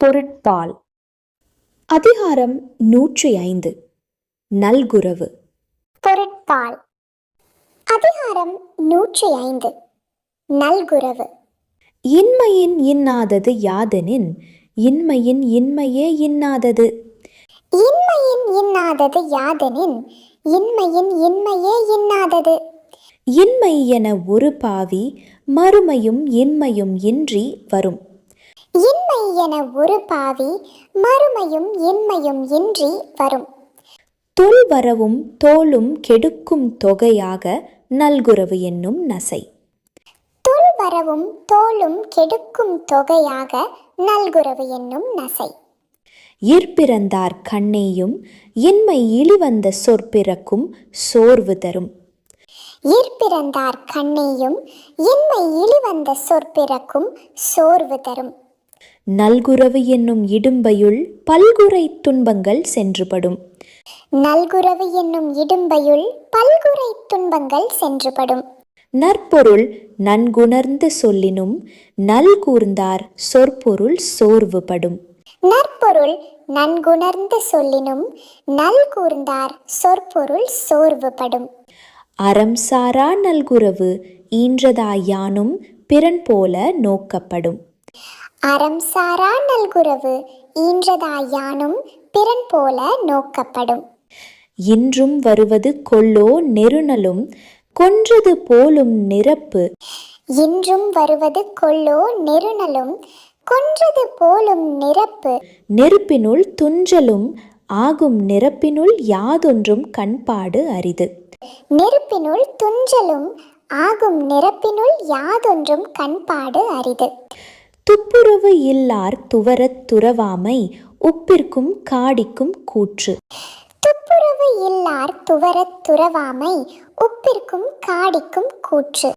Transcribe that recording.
பொருட்பால். அதிகாரம் 105. நல்குரவு. பொருட்பால். அதிகாரம் 105. நல்குரவு. இன்மையின் இன்னாதது யாதெனின் இன்மையின் இன்மையே இன்னாதது. இன்மையின் இன்னாதது யாதெனின் இன்மையின் இன்மையே இன்னாதது. இன்மை என ஒரு பாவி மறுமையும் இன்மையும் இன்றி வரும். இன்மை என ஒரு பாவி மறுமையும் இன்மையும் இன்றி வரும். தொல்வரவும் தோலும் கெடுக்கும் தொகையாக நல்குரவு என்னும் நசை. தொல்வரவும் தோலும் கெடுக்கும் தொகையாக நல்குரவு என்னும் நசை. இற்பிறந்தார் கண்ணேயும் இன்மை இழிவந்த சொற்பிறக்கும் சோர்வு தரும். இற்பிறந்தார் கண்ணேயும் இன்மை இழிவந்த சொற்பிறக்கும் சோர்வு தரும். நல்குரவு என்னும் இடும்பையுள் பல்குறை துன்பங்கள் சென்றுபடும். நல்குரவு என்னும் இடும்பையுள் பல்குறை துன்பங்கள் சென்றுபடும். நற்பொருள் நன்குணர்ந்து சொல்லினும் நல்கூர்ந்தார் சொற்பொருள் சோர்வுபடும். நற்பொருள் நன்குணர்ந்து சொல்லினும் நல்கூர்ந்தார் சொற்பொருள் சோர்வுபடும். அறம் சாரா நல்குரவு ஈன்றதாயானும் பிறன் போல நோக்கப்படும். அறம் சாரா நல்குரவு ஈன்றதாயானும் பிறன் போல நோக்கப்படும். இன்றும் வருவது கொல்லோ நெருணலும் கொன்றது போலும் நிரப்பு. இன்றும் வருவது கொல்லோ நெருணலும் கொன்றது போலும் நிரப்பு. நெருப்பினுள் துஞ்சலும் ஆகும் நிரப்பினுள் யாதொன்றும் கண்பாடு அரிது. நெருப்பினுள் துஞ்சலும் ஆகும் நிரப்பினுள் யாதொன்றும் கண்பாடு அரிது. துப்புரவு இல்லார் துவரத் துறவாமை உப்பிற்கும் காடிக்கும் கூற்று. துப்புரவு இல்லார் துவரத் துறவாமை உப்பிற்கும் காடிக்கும் கூற்று.